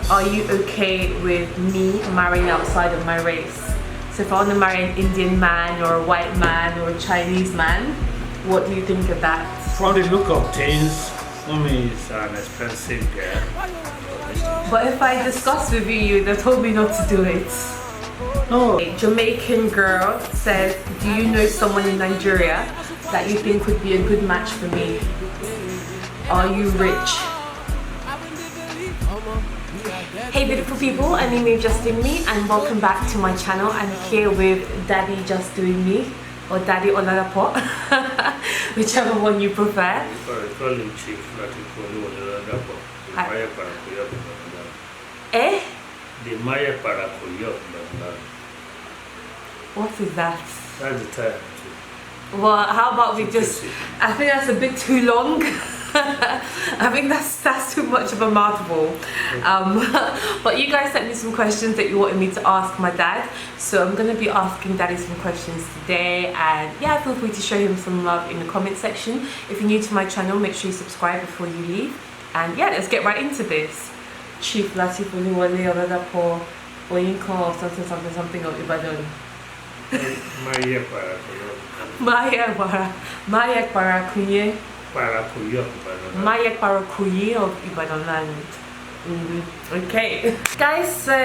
are you okay with me marrying outside of my race? So if I want to marry an Indian man or a white man or a Chinese man, what do you think of that? From the look of things, for me it's an expensive girl. But if I discuss with you, they told me not to do it. No. A Jamaican girl says, do you know someone in Nigeria that you think would be a good match for me? Are you rich? Hey beautiful people, my name is Just Doing Me and welcome back to my channel. I'm here with Daddy Just Doing Me or Daddy Oladapo, whichever one you prefer. Eh? What is that? That's the time. Well, how about we just, I think that's a bit too long. I think that's too much of a mouthful. But you guys sent me some questions that you wanted me to ask my dad, so I'm going to be asking Daddy some questions today, and yeah, feel free to show him some love in the comment section. If you're new to my channel, make sure you subscribe before you leave, and yeah, let's get right into this. Chief Latifuli Wale Oladapo Oyinkan or something of Ibadan. Maya Parakunye. Maya Parakuyi of Ibadan land. Okay. Guys, so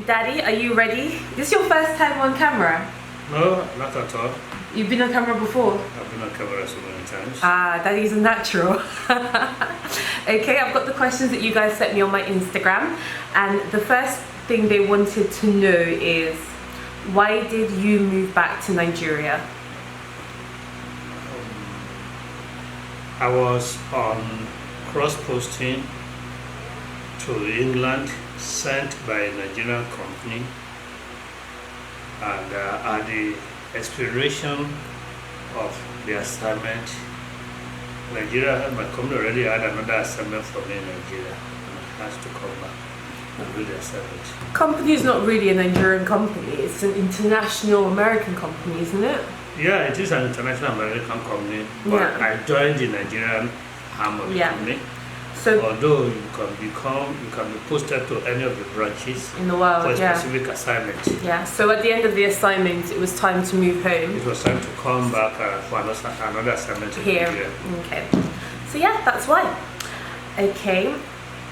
Daddy, are you ready? This is your first time on camera? No, not at all. You've been on camera before? I've been on camera so many times. Ah, Daddy's a natural. Okay, I've got the questions that you guys sent me on my Instagram, and the first thing they wanted to know is, why did you move back to Nigeria? I was on cross-posting to England, sent by a Nigerian company, and at the expiration of the assignment, my company already had another assignment for me in Nigeria, and I had to come back and do the assignment. Company is not really a Nigerian company, it's an international American company, isn't it? Yeah, it is an international American company, but Yeah. I joined the Nigerian arm of the company. So although you can be posted to any of the branches in the world, for a yeah. specific assignment. Yeah, so at the end of the assignment, it was time to move home. It was time to come back for another assignment Here. Nigeria. Okay. So yeah, that's why. Okay.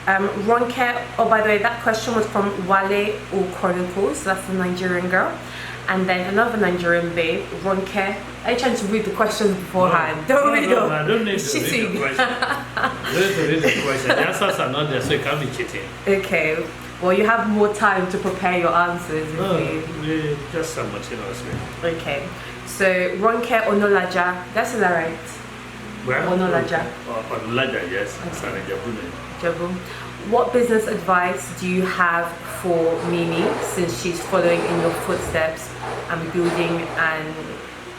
Ronke, oh by the way, that question was from Wale Chronicles, that's a Nigerian girl. And then another Nigerian babe, Ronke. Are you trying to read the questions beforehand? No. Don't read them. I don't need to read the question. You don't need to read the question. The answers are not there, so you can't be cheating. Okay. Well, you have more time to prepare your answers. No, we just simultaneously. Okay. So Ronke Onolaja, that's that right? Where? Onolaja. Onolaja, yes. It's an Ijabune. Jabu. What business advice do you have for Mimi, since she's following in your footsteps and building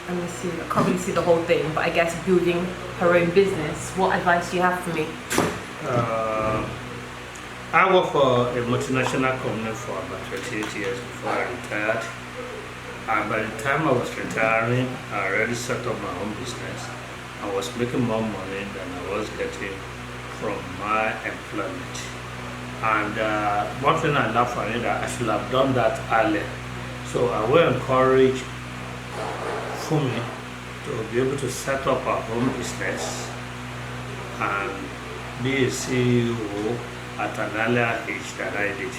let me see, I can't really see the whole thing, but I guess building her own business? What advice do you have for me? I worked for a multinational company for about 28 years before I retired. And by the time I was retiring, I already set up my own business. I was making more money than I was getting from my employment. And one thing I love for it, that I should have done that earlier. So I will encourage Fumi to be able to set up our own business and be a CEO at an earlier age than I did.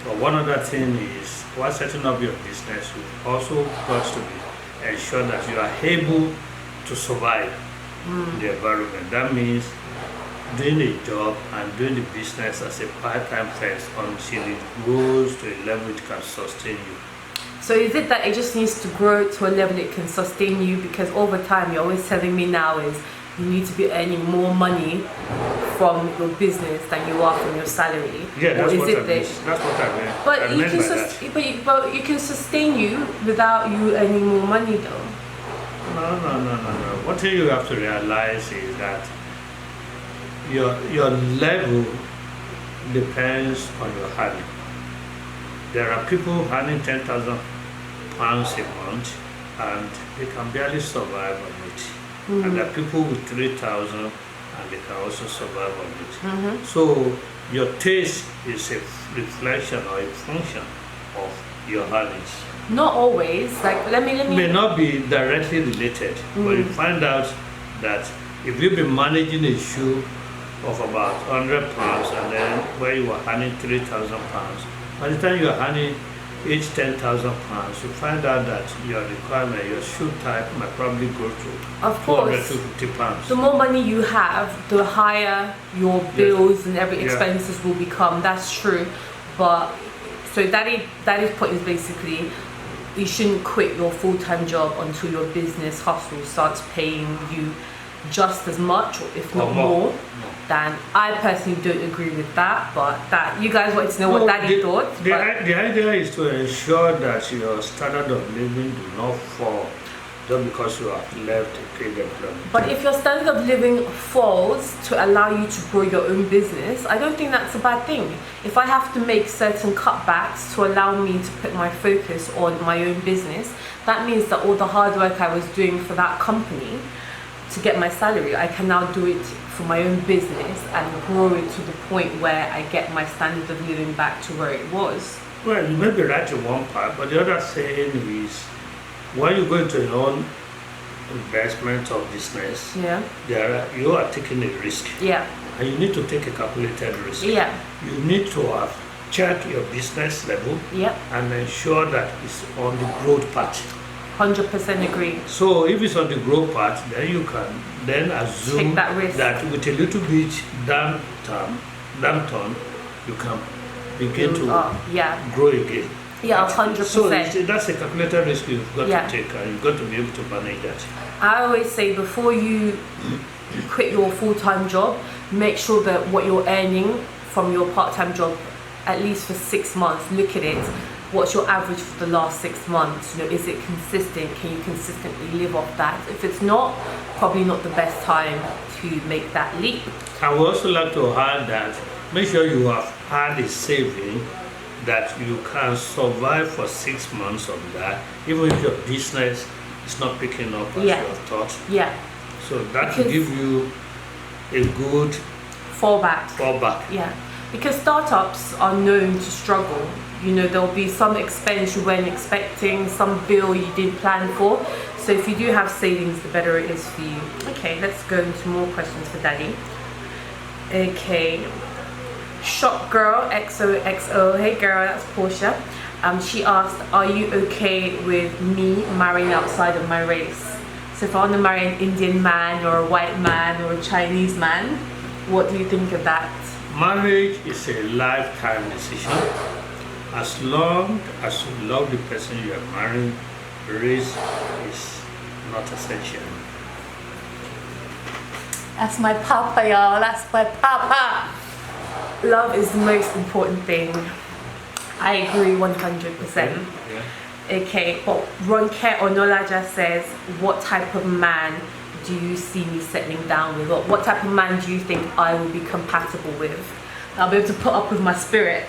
But one other thing is, while setting up your business, you also got to ensure that you are able to survive in the environment. That means doing a job and doing the business as a part-time first until it grows to a level it can sustain you. So is it that it just needs to grow to a level it can sustain you? Because over time, you're always telling me now is you need to be earning more money from your business than you are from your salary. Yeah, that's what I mean. That's what I mean. But I you meant can by that. but you can sustain you without you earning more money though. No. One thing you have to realize is that your level depends on your earning. There are people earning £10,000 a month and they can barely survive on it. And there are people with 3,000 and they can also survive on it. So your taste is a reflection or a function of your earnings. Not always. Like let me. May not be directly related, but you find out that if you've been managing a shoe of about £100 and then where you were earning £3,000, by the time you are earning each £10,000, you find out that your requirement, your shoe type might probably go to Of course. £250. The more money you have, the higher your bills and every expenses will become. That's true. But so Daddy's point is basically you shouldn't quit your full-time job until your business hustle starts paying you just as much, or if not more. Than I personally don't agree with that, but that you guys wanted to know what Daddy thought. The idea is to ensure that your standard of living do not fall just because you have left a paid employment. But if your standard of living falls to allow you to grow your own business, I don't think that's a bad thing. If I have to make certain cutbacks to allow me to put my focus on my own business, that means that all the hard work I was doing for that company to get my salary, I can now do it for my own business and grow it to the point where I get my standard of living back to where it was. Well, you may be right in one part, but the other saying is when you go into your own investment or business, you are taking a risk. Yeah. And you need to take a calculated risk. Yeah. You need to have checked your business level and ensure that it's on the growth path. 100% agree. So if it's on the growth path, then you can then assume take that risk. That with a little bit downturn, you can begin to grow again. Yeah, 100%. So that's a calculated risk you've got to take, and you've got to be able to manage that. I always say before you quit your full-time job, make sure that what you're earning from your part-time job, at least for 6 months, look at it. What's your average for the last 6 months? You know, is it consistent? Can you consistently live off that? If it's not, probably not the best time to make that leap. I would also like to add that make sure you have had a saving that you can survive for 6 months of that, even if your business is not picking up as you have thought. Yeah. So that will give you a good fallback. Yeah. Because startups are known to struggle. You know, there'll be some expense you weren't expecting, some bill you didn't plan for. So if you do have savings, the better it is for you. Okay, let's go into more questions for Daddy. Okay. Shop Girl XOXO. Hey girl, that's Portia. She asked, are you okay with me marrying outside of my race? So if I want to marry an Indian man or a white man or a Chinese man, what do you think of that? Marriage is a lifetime decision. As long as you love the person you are marrying, race is not essential. That's my papa, y'all. That's my papa. Love is the most important thing. I agree 100%. Okay, but Ronke Onolaja says, what type of man do you see me settling down with? Or what type of man do you think I will be compatible with? I'll be able to put up with my spirit.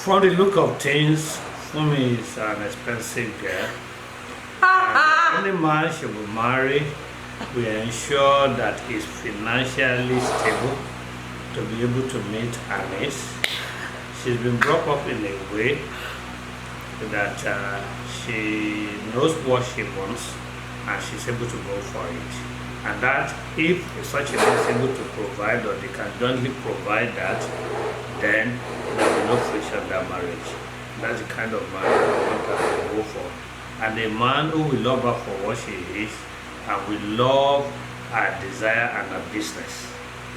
From the look of things, for me, it's an expensive girl. Any man she will marry will ensure that he's financially stable to be able to meet her needs. She's been brought up in a way that she knows what she wants and she's able to go for it. And that if such a man is able to provide, or they can jointly provide that, then there will be no friction in that marriage. That's the kind of man I want her to go for. And a man who will love her for what she is and will love her desire and her business.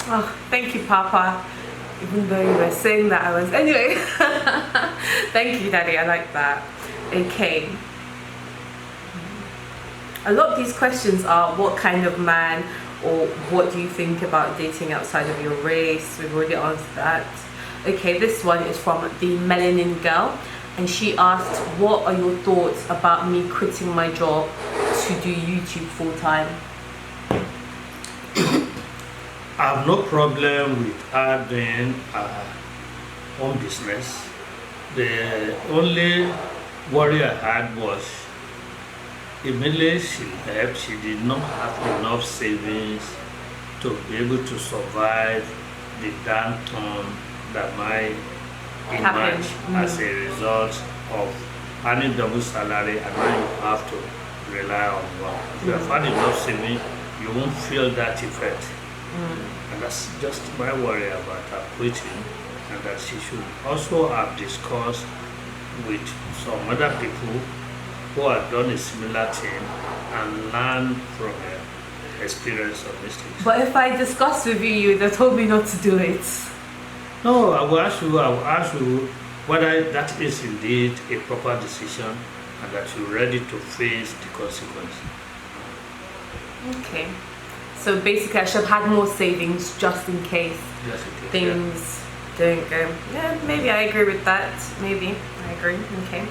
Oh, thank you, Papa. Even though you were saying that, I was... Anyway, thank you, Daddy. I like that. Okay. A lot of these questions are what kind of man, or what do you think about dating outside of your race? We've already answered that. Okay, this one is from the Melanin Girl, and she asked, what are your thoughts about me quitting my job to do YouTube full time? I have no problem with her doing her own business. The only worry I had was immediately she left, she did not have enough savings to be able to survive the downturn that might emerge as a result of earning double salary, and now you have to rely on one. If you have had enough savings, you won't feel that effect. And that's just my worry about her quitting, and that she should also have discussed with some other people who have done a similar thing and learn from her experience or mistakes. But if I discuss with you, you would have told me not to do it. No, I will ask you whether that is indeed a proper decision and that you're ready to face the consequence. Okay. So basically I should have had more savings just in case Yes, it is, things don't go. Yeah, maybe I agree with that. Maybe I agree. Okay.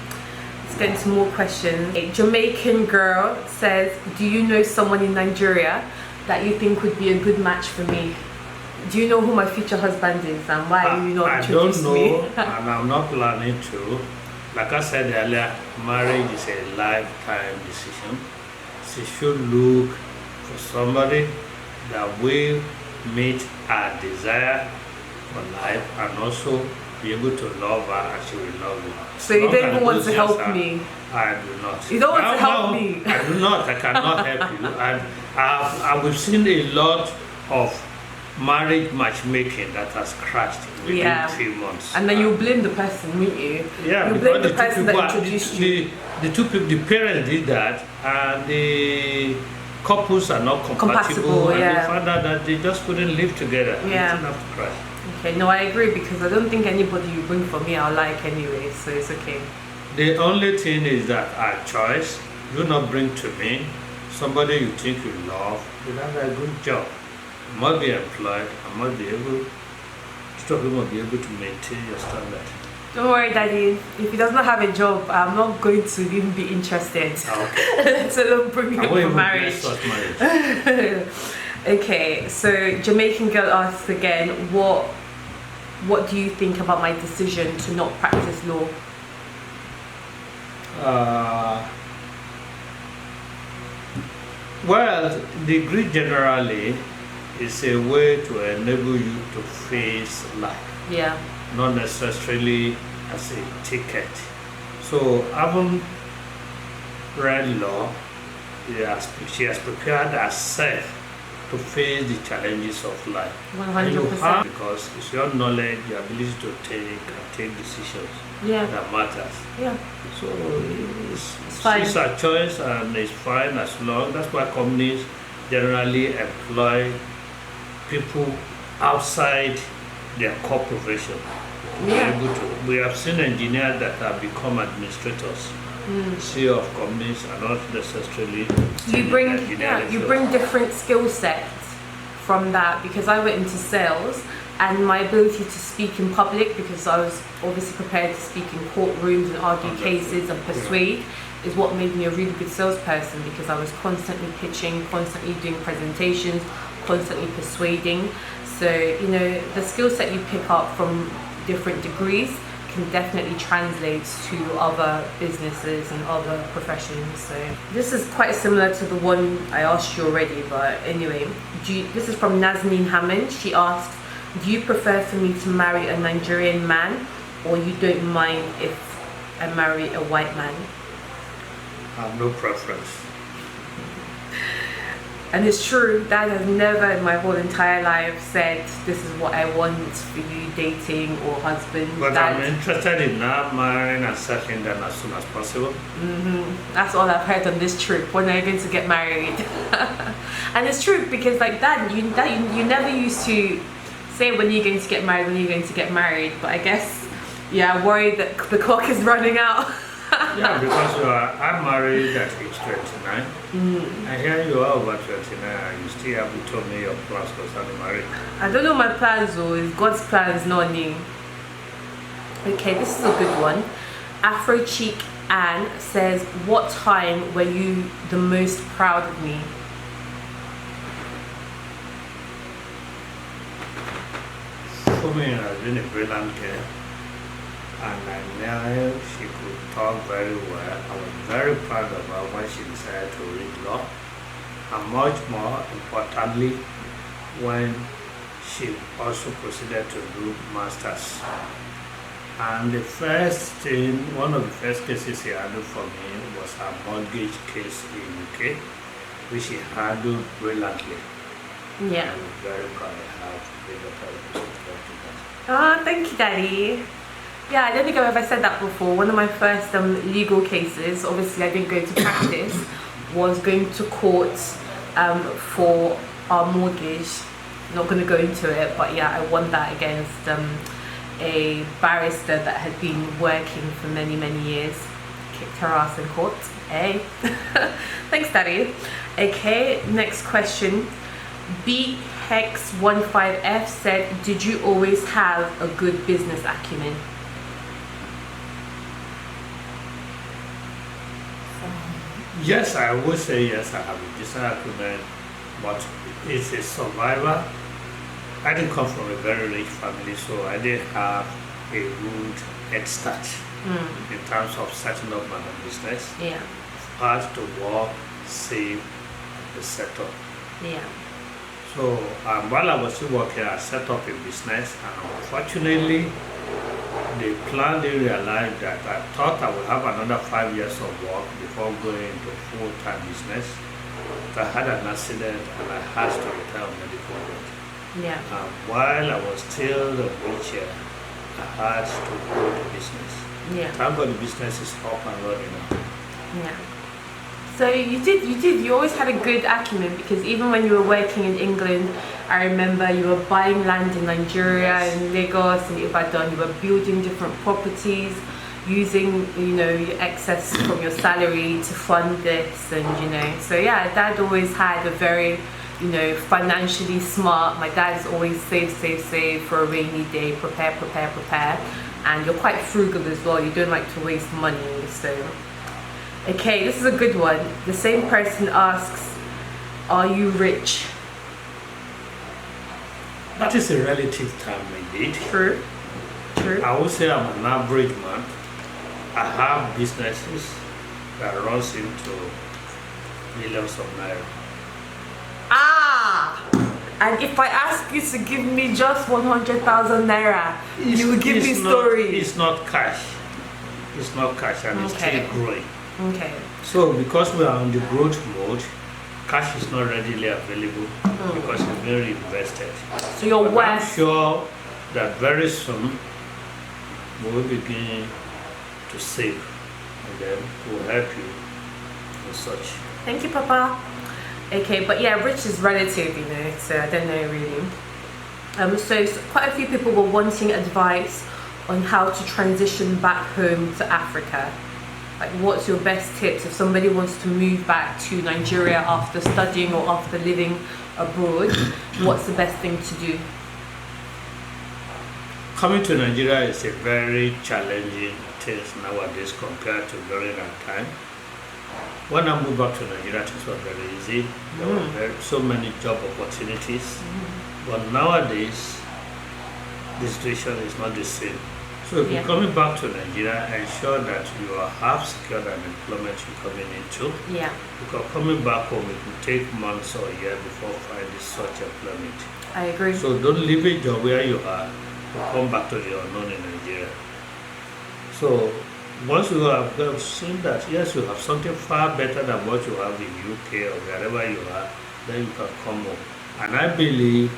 Let's get into more questions. A Jamaican girl says, do you know someone in Nigeria that you think would be a good match for me? Do you know who my future husband is and why you not introduce me? I don't know, and I'm not planning to. Like I said earlier, marriage is a lifetime decision. She should look for somebody that will meet her desire for life and also be able to love her and she will love you. So you don't even want to help me? I do not. You don't want to help me? I do not. I cannot help you. I've seen a lot of marriage matchmaking that has crashed within 3 months. And then you blame the person, won't you? Yeah, you blame the person that introduced you. The two people, the parents did that, and the couples are not compatible, and they found out that they just couldn't live together. Yeah. It didn't have to crash. Okay, no, I agree, because I don't think anybody you bring for me I'll like anyway, so it's okay. The only thing is that our choice. Do not bring to me somebody you think you love without a good job. You must be employed. I must be able. You must be able to maintain your standard. Don't worry, Daddy. If he does not have a job, I'm not going to even be interested. Okay. So don't bring me up for marriage. marriage. Okay, so Jamaican girl asks again, what do you think about my decision to not practice law? Well, degree generally is a way to enable you to face life. Yeah. Not necessarily as a ticket. So, having read law, she has prepared herself to face the challenges of life. 100%. Because it's your knowledge, your ability to take decisions that matters. Yeah. So it's fine. It's a choice and it's fine as long. That's why companies generally employ people outside their core profession. We have seen engineers that have become administrators. CEO of companies are not necessarily. You bring different skill sets from that, because I went into sales and my ability to speak in public, because I was obviously prepared to speak in courtrooms and argue cases and persuade, is what made me a really good salesperson, because I was constantly pitching, constantly doing presentations, constantly persuading. So, you know, the skill set you pick up from different degrees can definitely translate to other businesses and other professions. So this is quite similar to the one I asked you already, but anyway, this is from Nazneen Hammond. She asked, do you prefer for me to marry a Nigerian man, or you don't mind if I marry a white man? I have no preference. And it's true, Dad has never in my whole entire life said this is what I want for you, dating or husband. But I'm interested in now marrying and settling down as soon as possible. That's all I've heard on this trip. When are you going to get married? And it's true, because like Dad, you never used to say when you're going to get married, when you're going to get married. But I guess, I'm worried that the clock is running out. Yeah, because I'm married at age 29. I hear you are over 29 and you still haven't told me your plans concerning marriage. I don't know my plans though, it's God's plans, not me. Okay, this is a good one. Afro Cheek Anne says, what time were you the most proud of me? For me, I've been a brilliant girl. and I knew she could talk very well. I was very proud of her when she decided to read law, and much more importantly, when she also proceeded to do masters. And the first thing, one of the first cases he handled for me was a mortgage case in UK, which he handled brilliantly. Yeah. I'm very proud to have been a part of that. Ah, thank you, Daddy. Yeah, I don't think I've ever said that before. One of my first legal cases, obviously I didn't go to practice, was going to court for our mortgage. Not going to go into it, but yeah, I won that against a barrister that had been working for many years. Kicked her ass in court. Hey. Thanks, Daddy. Okay, next question. BHEX15F said, did you always have a good business acumen? Yes, I would say yes, I have a business acumen, but it's a survivor. I didn't come from a very rich family, so I didn't have a good head start in terms of setting up my own business. Yeah. I had to work, save, and set up. Yeah. So while I was still working, I set up a business, and unfortunately, the plan didn't realize that I thought I would have another 5 years of work before going into full-time business. I had an accident and I had to retire on medical leave. Yeah. While I was still in a wheelchair, I had to grow the business. Yeah. Thank God the business is up and running now. Yeah. So you always had a good acumen, because even when you were working in England, I remember you were buying land in Nigeria, in Lagos and Ibadan, you were building different properties, using, your excess from your salary to fund this, and so yeah, Dad always had a very, financially smart. My dad's always save for a rainy day, prepare, and you're quite frugal as well. You don't like to waste money, so. Okay, this is a good one. The same person asks, are you rich? That is a relative term indeed. True. I would say I'm an average man. I have businesses that runs into millions of naira. Ah! And if I ask you to give me just 100,000 naira, you will give me stories. It's not cash. It's not cash, and it's still growing. Okay. So because we are on the growth mode, cash is not readily available because it's being reinvested. So you're worth. I'm sure that very soon we will begin to save, and then we'll help you and such. Thank you, Papa. Okay, but yeah, rich is relative, so I don't know really. So quite a few people were wanting advice on how to transition back home to Africa. Like, what's your best tips if somebody wants to move back to Nigeria after studying or after living abroad? What's the best thing to do? Coming to Nigeria is a very challenging thing nowadays compared to during that time. When I moved back to Nigeria, things were very easy. There were so many job opportunities. But nowadays, the situation is not the same. So if you're coming back to Nigeria, ensure that you have secured an employment you're coming into. Yeah. Because coming back home, it will take months or a year before finding such employment. I agree. So don't leave a job where you are to come back to the unknown in Nigeria. So once you have seen that, yes, you have something far better than what you have in UK or wherever you are, then you can come home. And I believe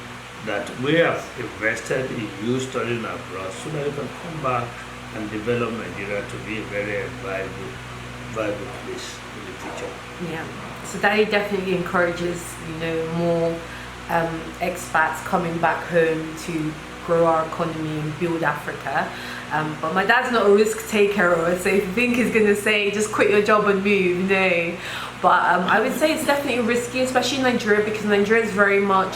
that we have invested in you studying abroad so that you can come back and develop Nigeria to be a very viable place in the future. Yeah. So Daddy definitely encourages, more expats coming back home to grow our economy and build Africa. But my dad's not a risk taker, so if you think he's gonna say just quit your job and move, no. But I would say it's definitely risky, especially in Nigeria, because Nigeria is very much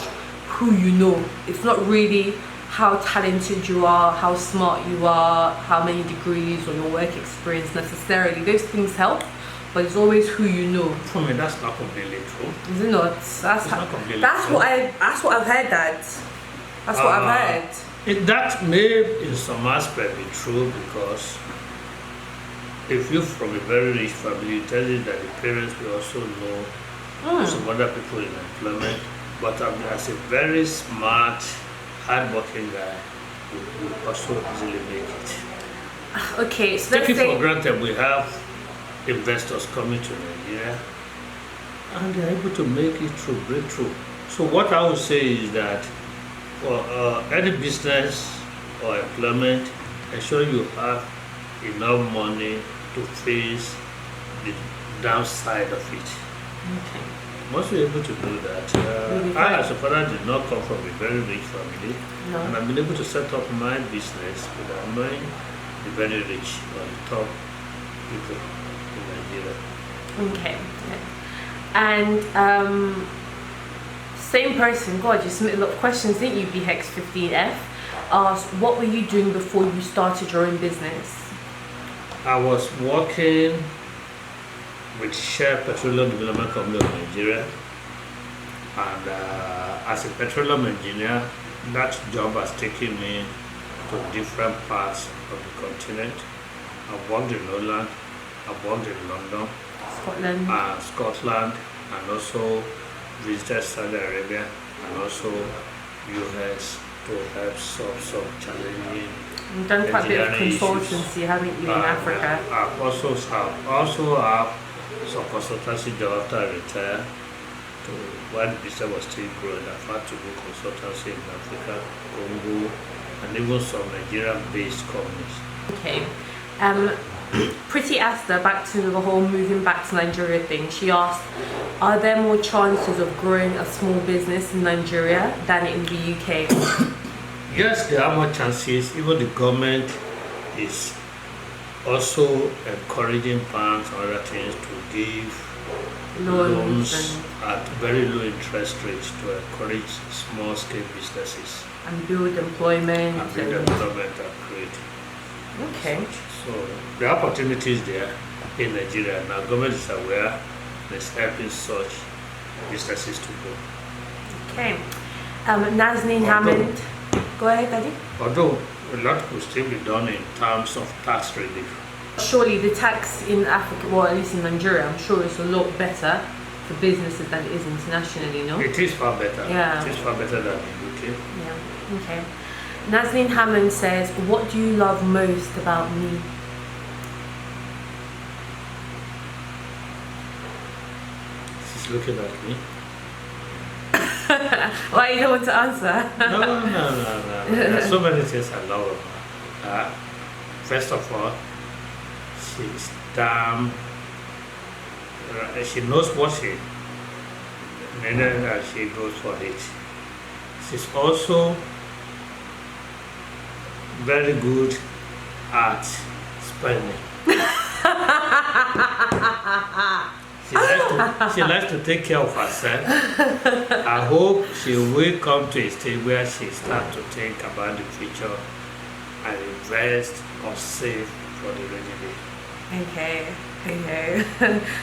who you know. It's not really how talented you are, how smart you are, how many degrees or your work experience necessarily. Those things help, but it's always who you know. For me, that's not completely true. Is it not? That's not completely that's true. what I've heard, Dad. That's what I've heard. That may in some aspect be true, because if you're from a very rich family, you tell you that the parents will also know some other people in employment, but as a very smart, hardworking guy, will also easily make it. Okay, so let's Taking for say granted, we have investors coming to Nigeria, and they're able to make it through, break through. So what I would say is that for any business or employment, ensure you have enough money to face the downside of it. okay. Once you're able to do that, Really I fine. as a father did not come from a very rich family, and No. I've been able to set up my business without knowing the very rich or the top people in Nigeria. Okay. And same person, God, you submitted a lot of questions, didn't you, BHEX15F? Asked, what were you doing before you started your own business? I was working with Shell Petroleum Development Company of Nigeria, and as a petroleum engineer, that job has taken me to different parts of the continent. I've worked in Holland, I've worked in London, Scotland. Scotland, and also visited Saudi Arabia, and also US to help solve some challenging. You've done quite a bit of engineering issues. consultancy, haven't you, in Africa? I also have some consultancy job after I retired. When the business was still growing, I've had to do consultancy in Africa, Congo, and even some Nigerian-based companies. Okay. Pretty Asta, back to the whole moving back to Nigeria thing. She asked, are there more chances of growing a small business in Nigeria than in the UK? Yes, there are more chances. Even the government is also encouraging banks and other things to give loans at very low interest rates to encourage small-scale businesses and build employment. and build employment and create. Okay. So the opportunities there in Nigeria now. Government is aware, it's helping such businesses to grow. Okay. Nazneen Hammond. Go ahead, Daddy. Although a lot could still be done in terms of tax relief. Surely the tax in Africa, well, at least in Nigeria, I'm sure it's a lot better for businesses than it is internationally, no? It is far better. Yeah. It is far better than in UK. Yeah. Okay. Nazneen Hammond says, what do you love most about me? She's looking at me. Why you don't want to answer? No. There are so many things I love about her. First of all, she's damn. She knows what she needed and she goes for it. She's also very good at spending. She likes to take care of herself. I hope she will come to a stage where she starts to think about the future and invest or save for the rainy day. Okay.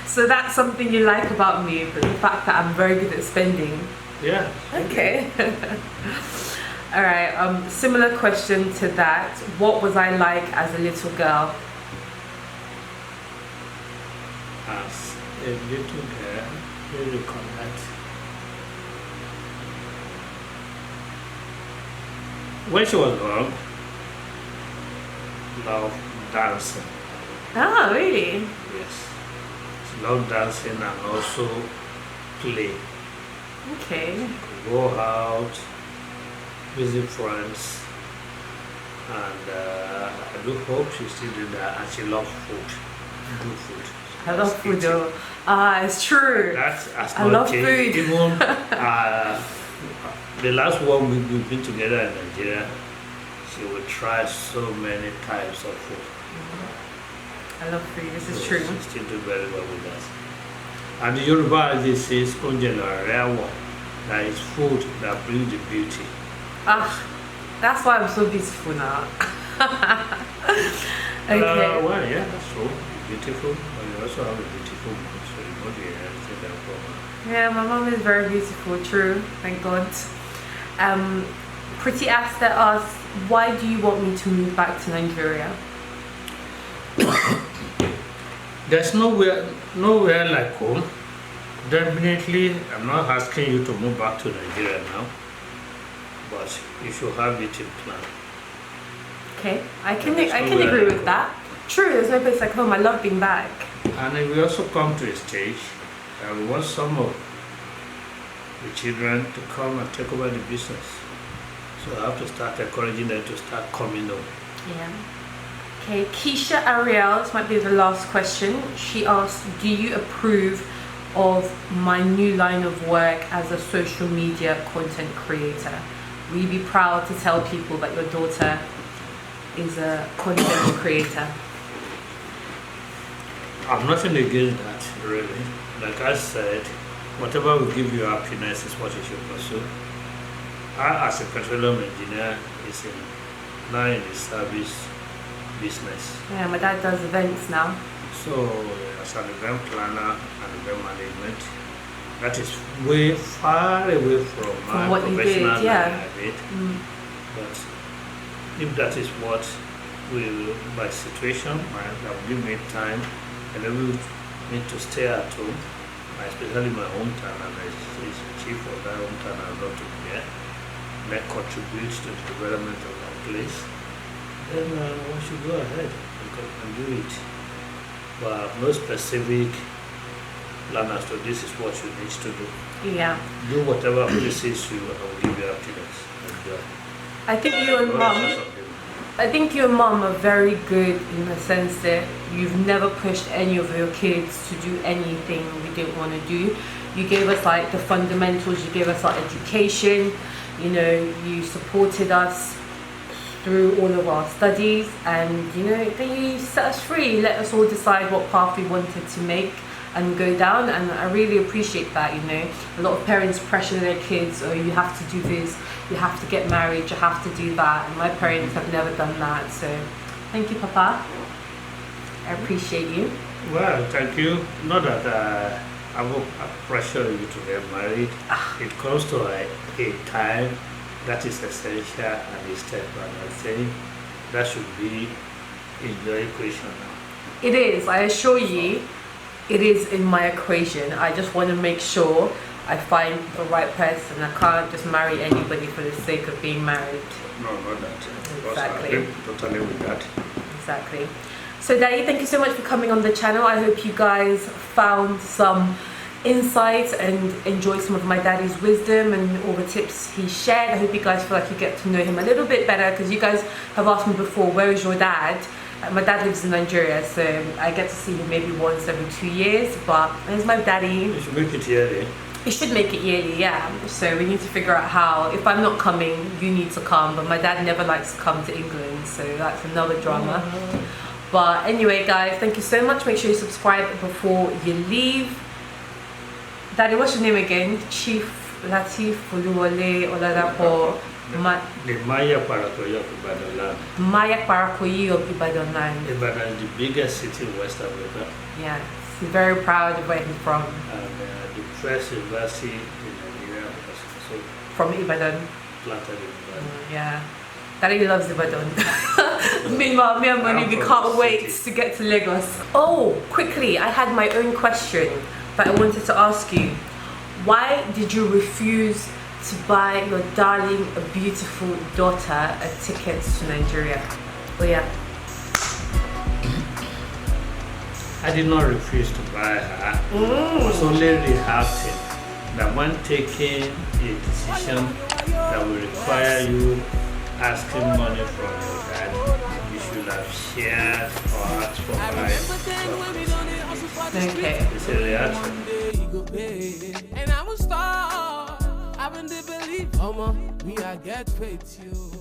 So that's something you like about me, but the fact that I'm very good at spending. Yeah. Okay. All right. Similar question to that. What was I like as a little girl? As a little girl, you recall that. When she was young, loved dancing. Oh, really? Yes. She loved dancing and also play. Okay. Go out, visit friends, and I do hope she still do that. And she loves food, good food. I love food though. It's true. That's as I love changed. food. Even the last one we've been together in Nigeria, she would try so many types of food. I love food. This is So true. She still do very well with that. And the Yoruba, this says oúnjẹ lọ̀rẹ́ àwọ̀. That is food that brings the beauty. That's why I'm so beautiful now. Okay. Well, yeah, that's true. Beautiful, but you also have a beautiful mom, so you know the everything that problem. Yeah, my mom is very beautiful. True. Thank God. Pretty Asta asks, why do you want me to move back to Nigeria? There's nowhere like home. Definitely, I'm not asking you to move back to Nigeria now, but you should have it in plan. Okay, I can agree with that. True, there's no place like home. I love being back. And then we also come to a stage that we want some of the children to come and take over the business. So I have to start encouraging them to start coming home. Yeah. Okay, Keisha Ariel, this might be the last question. She asked, do you approve of my new line of work as a social media content creator? Will you be proud to tell people that your daughter is a content creator? I'm nothing against that, really. Like I said, whatever will give you happiness is what you should pursue. I, as a petroleum engineer, is now in the service business. Yeah, my dad does events now. So, as an event planner and event management, that is way far away from my what you professional did, yeah. line I did. But if that is what will, by situation, that will give me time, enable me to stay at home, especially my hometown, and I is chief of that hometown, I love to be there, and that contributes to the development of that place, then one should go ahead and do it. But no specific plan as to this is what you need to do. Yeah. Do whatever pleases you and will give you happiness and joy. I think you and mom are very good in the sense that you've never pushed any of your kids to do anything we didn't want to do. You gave us like the fundamentals, you gave us our education, you know, you supported us through all of our studies, and you know, then you set us free, let us all decide what path we wanted to make and go down, and I really appreciate that. You know, a lot of parents pressure their kids, oh, you have to do this, you have to get married, you have to do that, and my parents have never done that. So thank you, Papa, I appreciate you. Well, thank you. Not that I will pressure you to get married. It comes to a time that is essential and a step, and I think that should be in your equation now. It is, I assure you, it is in my equation. I just want to make sure I find the right person. I can't just marry anybody for the sake of being married. No, not that. Exactly. I agree totally with that. Exactly. So Daddy, thank you so much for coming on the channel. I hope you guys found some insights and enjoyed some of my daddy's wisdom and all the tips he shared. I hope you guys feel like you get to know him a little bit better, because you guys have asked me before, where is your dad? My dad lives in Nigeria, so I get to see him maybe once every 2 years, but there's my daddy. You should make it yearly. He should make it yearly, yeah. So we need to figure out how. If I'm not coming, you need to come, but my dad never likes to come to England, so that's another drama. But anyway guys, thank you so much. Make sure you subscribe before you leave. Daddy, what's your name again? Chief Latif Oluwole Oladapo The Maya Parakoyi of Ibadan land. Maya Parakoyi of Ibadan land. Ibadan is the biggest city in West Africa. Yeah, he's very proud of where he's from. And the first university in Nigeria was also From Ibadan. planted in Ibadan. Yeah. Daddy loves Ibadan. Meanwhile, me and Money, we can't wait to get to Lagos. Oh, quickly, I had my own question that I wanted to ask you. Why did you refuse to buy your darling, a beautiful daughter a ticket to Nigeria? Oh yeah. I did not refuse to buy her. I was only reacting that when taking a decision that will require you asking money from your dad, you should have shared or asked for my Okay. It's a reaction. And I will start having the belief, me I get paid you.